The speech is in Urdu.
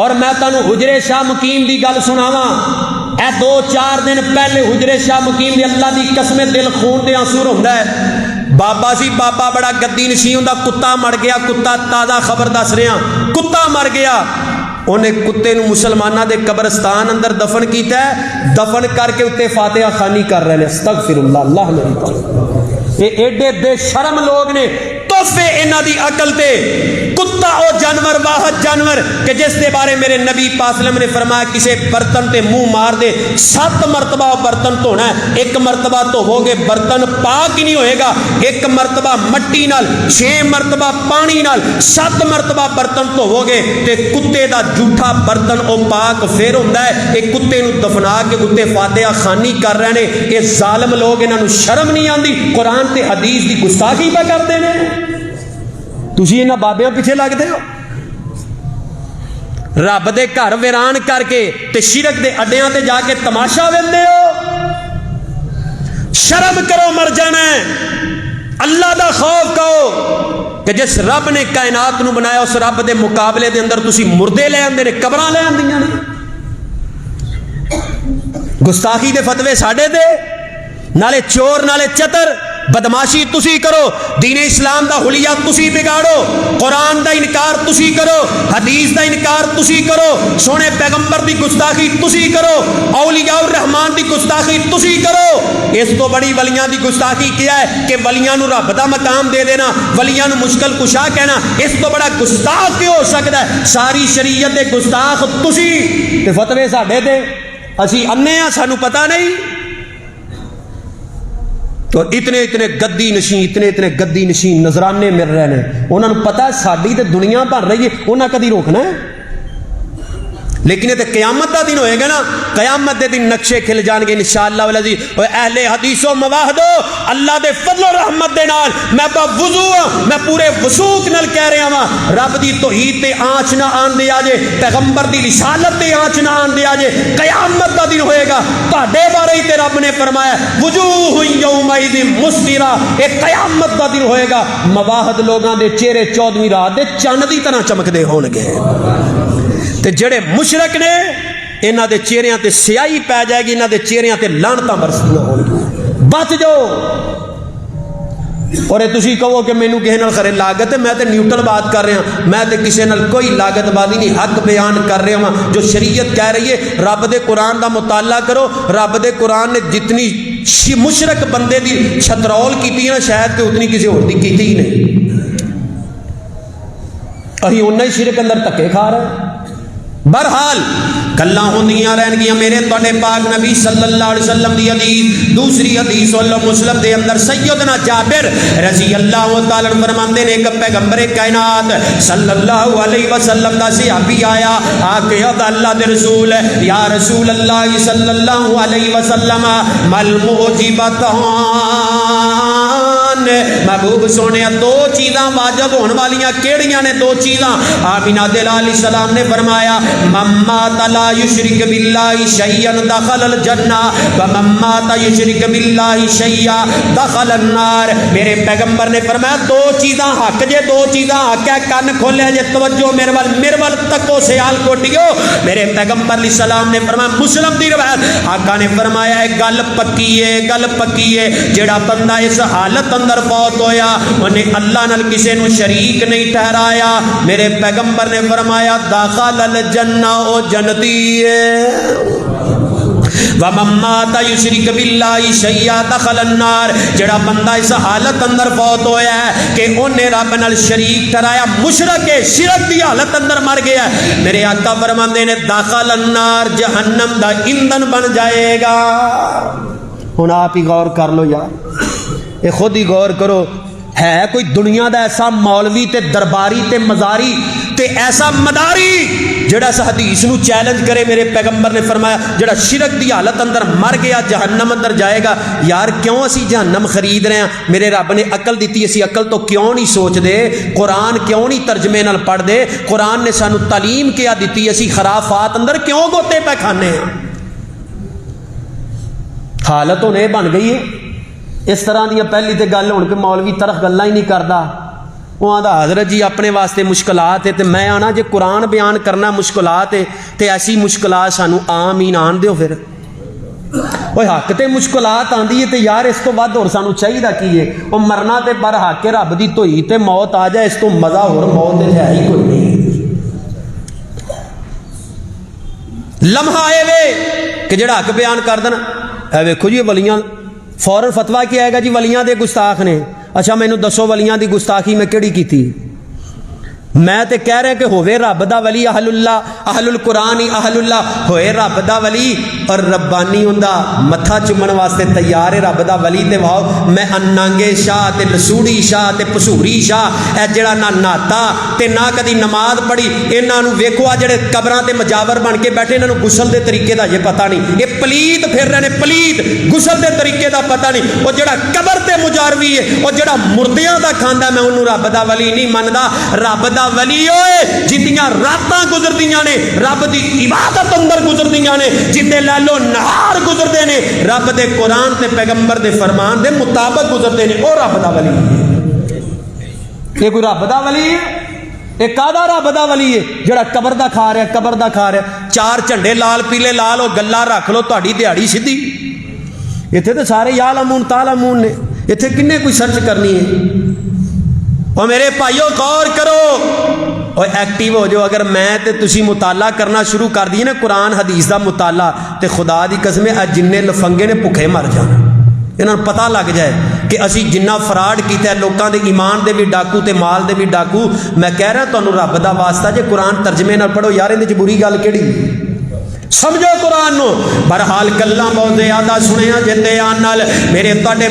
اور میں تانوں حجرے شاہ مقیم دی گل سناواں، اے 2-4 دن پہلے حجرے شاہ مقیم دی اللہ دی قسم دل خون دے آنسو ہوندا ہے۔ بابا سی بابا بڑا گدی نشیں ہوندا، کتا مر گیا، کتا تازہ خبر دس رہا، کتا مر گیا، انہیں کتے نو مسلمانہ دے قبرستان اندر دفن کیتا ہے، دفن کر کے اتنے فاتحہ خانی کر رہے ہیں، استغفر اللہ، اللہ میری طرف۔ یہ ایڈے بے شرم لوگ نے، تحفے انہاں دی عقل تے۔ کتا او جانور، واحد جانور کہ جس دے بارے میرے نبی پاک صلی اللہ علیہ وسلم نے فرمایا کسے برتن تے منہ مار دے 7 مرتبہ برتن دھونا ہے، 1 مرتبہ دھوو گے برتن پاک ہی نہیں ہوئے گا، 1 مرتبہ مٹی نال، 6 مرتبہ پانی نال، 7 مرتبہ برتن دھوو گے تے کتے دا جھوٹا برتن او پاک پھر ہوندا ہے۔ ایک کتے نو دفنا کے کتے فاتحہ خانی کر رہے ہیں، یہ ظالم لوگ، انہاں نو شرم نہیں آندی، قرآن تے حدیث دی گستاخی پہ کرتے ہیں۔ تسی انہاں بابیاں پیچھے لگتے ہو، رب دے گھر ویران کر کے تے شرک دے اڈیاں تے جا کے تماشا ویندے ہو۔ شرم کرو، مر جانا ہے۔ اللہ دا خوف کرو کہ جس رب نے کائنات نو بنایا اس رب دے مقابلے دے اندر تسی مردے لے آندے نے، قبراں لے آندیاں نے۔ گستاخی دے فتوے ساڈے دے، نالے چور نالے چتر، بدماشی تسی کرو، دین اسلام دا حلیہ تسی بگاڑو، قرآن دا انکار تسی کرو، حدیث دا انکار تسی کرو، سونے پیغمبر دی گستاخی تسی کرو، اولیاء الرحمان دی گستاخی تسی کرو۔ اس تو بڑی ولیاں دی گستاخی کیا ہے کہ ولیاں نو رب دا مقام دے دینا، ولیاں نو مشکل کشا کہنا، اس تو بڑا گستاخ کیوں ہو سکتا ہے؟ ساری شریعت دے گستاخ تسی تے فتوے ساڈے تے، اسی انے ہاں، سانو پتہ نہیں۔ تو اتنے گدی نشین، اتنے گدی نشین نظرانے مل رہے ہیں، انہوں نے پتا ہے ساڈی تے دنیا بن رہی ہے، انہاں کدی روکنا ہے؟ لیکن یہ تو قیامت دا دن ہوئے گا نا، قیامت دے دن نقشے کھل جان گے انشاءاللہ والعزیز۔ اہل حدیث و مواہدو، اللہ دے فضل و رحمت دے نال میں با وضو میں پورے وثوق نال کہہ رہا ہاں، رب دی توحید تے آنچ نہ آن دے آجے، پیغمبر دی رسالت تے آنچ نہ آن دے آجے، قیامت دا دن ہوئے گا، تہاڈے بارے ہی تے رب نے فرمایا وجوہ یومئذ مسفرہ، ایک قیامت دا دن ہوئے گا، مواہد لوگاں دے چہرے 14ویں رات دے چاند دی طرح چمکدے ہون گے، تے جڑے مشرک نے انہاں دے چہریاں تے سیاہی پی جائے گی، انہاں دے چہریاں تے لعنتاں برسدیاں ہون گی، بچ جاؤ۔ اور تسی کہو کہ مینوں کسے نال خرے لاگت ہے، میں تے نیوٹرل بات کر رہا ہوں، میں تے کسے نال کوئی لاگت بازی نہیں، حق بیان کر رہا ہوں جو شریعت کہہ رہی ہے۔ رب دے قرآن دا مطالعہ کرو، رب دے قرآن نے جتنی مشرک بندے دی چھترول کیتی ہے نا، شاید کہ اتنی کسی اور دی کیتی ہی نہیں۔ اہی انہاں ہی شرک اندر دھکے کھا رہے ہیں۔ بہرحال گلاں ہوندیاں رہن گیاں، میرے تواڈے پاک نبی صلی اللہ علیہ وسلم دی حدیث، دوسری حدیث اللہ مسلم دے اندر سیدنا جابر رضی اللہ تعالی عنہ فرماندے نے، ایک پیغمبر کائنات صلی اللہ علیہ وسلم دا صحابی آیا، آکے اللہ دے رسول، یا رسول اللہ صلی اللہ علیہ وسلم مل موجبتان، محبوب سونے دو چیزاں واجب ہونے والیاں کیڑیاں نے؟ دو چیزاں۔ آمینہ دل علیہ السلام نے فرمایا ممات لا یشرک باللہ شیئا دخل الجنہ وممات یشرک باللہ شیئا دخل النار۔ میرے پیغمبر نے فرمایا دو چیزاں حق جے، دو چیزاں حق ہے، کن کھولے جے، توجہ میرے وال تکو سیال کوٹیو۔ میرے پیغمبر علیہ السلام نے فرمایا، مسلم دی روایت، آقا نے فرمایا ہے گل پکی ہے، گل پکی ہے، جڑا بندہ اس حالت اندر فوت ہویا انہیں اللہ نال کسے نو شریک نہیں ٹھہرایا، میرے پیغمبر نے فرمایا داخل الجنہ، او جنتی ہے۔ وَمَن مَّاتَ يُشْرِكْ بِاللَّهِ شَيْئًا دَخَلَ النَّارِ، جڑا بندہ اس حالت اندر فوت ہویا ہے کہ انہیں رب نال شریک ٹھہرایا، مشرک ہے، شرک دی حالت اندر مر گیا ہے، میرے آقا فرماندے نے داخل النار، جہنم دا ایندھن بن جائے گا۔ ہن آپ ہی غور کر لو یار، اے خود ہی غور کرو، ہے کوئی دنیا دا ایسا مولوی تے درباری تے مزاری تے ایسا مداری جڑا اس حدیث نو چیلنج کرے؟ میرے پیغمبر نے فرمایا جڑا شرک دی حالت اندر مر گیا جہنم اندر جائے گا۔ یار کیوں اسی جہنم خرید رہے ہیں؟ میرے رب نے عقل دیتی، اسی عقل تو کیوں نہیں سوچ دے؟ قرآن کیوں نہیں ترجمے نال پڑھ دے؟ قرآن نے سانو تعلیم کیا دیتی، اسی خرافات اندر کیوں گوتے پہ کھانے ہیں؟ حالت ہونے بن گئی ہے اس طرح دیا۔ پہلی تے گل ہون کہ مولوی طرح گلاں ہی نہیں کردا، وہ آدھا حضرت جی اپنے واسطے مشکلات ہے، تو میں آنا جے قرآن بیان کرنا مشکلات ہے تو ایسی مشکلات سانو آمین آن دیو پھر وہ حق تے مشکلات آندی ہے تو یار اس تو ود اور سانو چاہیے کی ہے وہ مرنا تے پر حق رب دی دھوئی تے موت آ جائے اس تو مزہ اور موت ہے ہی کوئی نہیں لمحہ اے وے کہ جڑا حق بیان کر دینا اے ویکھو جی ولیاں فوراً فتویٰ کیا آئے گا جی ولیاں دے گستاخ نے اچھا مینوں دسو ولیاں دی گستاخی میں کیڑی کیتی میں تے کہہ رہے کہ ہوئے رب دا ولی اہل اللہ اہل القرآن اہل اللہ ہوئے رب دا ولی اور ربانی ہوندا متھا چومن واسطے تیار ہے رب دا ولی تے واؤ میں انانگے شاہ تے لسوڑی شاہ تے پسوری شاہ اے جڑا نہ ناتا تے نہ کدی نماز پڑھی انہاں نو ویکھو آ جڑے قبراں تے مجاور بن کے بیٹھے انہاں نو غسل دے طریقے دا یہ پتہ نہیں یہ پلیت پھر رہے نے پلیت غسل دے طریقے دا پتہ نہیں وہ جڑا قبر تے مجاروی ہے وہ جڑا مردیاں دا کھاندا میں انہوں رب دا ولی نہیں مندا رب دا ولی ہوئے جتیاں راتاں گزردیاں نے رب دی عبادت اندر گزردیاں نے جتے لالو نہار گزردے نے رب دے قرآن تے پیغمبر دے فرمان دے مطابق گزردے نے او رب دا ولی یہ کوئی رب دا ولی ہے ایک آدھا رب دا ولی ہے جڑا قبر دا کھا رہا قبر دا کھا رہا چار جھنڈے لال پیلے لال ہو گلا رکھ لو تہاڈی دیہڑی سیدھی اتنے تو سارے یا لمون تالمون نے اتنے کنے کوئی سرچ کرنی ہے اور میرے بھائیو غور کرو اور ایکٹیو ہو جو اگر میں تے تسی مطالعہ کرنا شروع کر دیے نا قرآن حدیث دا مطالعہ تے خدا دی قسم ہے جننے لفنگے نے بھکھے مر جانا انہاں نوں پتہ لگ جائے کہ اسی جنہ فراڈ کیتا ہے لوکاں دے ایمان دے بھی ڈاکو تے مال دے بھی ڈاکو میں کہہ رہا تانوں رب دا واسطہ جے قرآن ترجمے نال پڑھو یار اندے وچ بری گل کیڑی سمجھو قرآن نو بہرحال گلاں بہت زیادہ سنیا جندے آن نال میرے تواڈے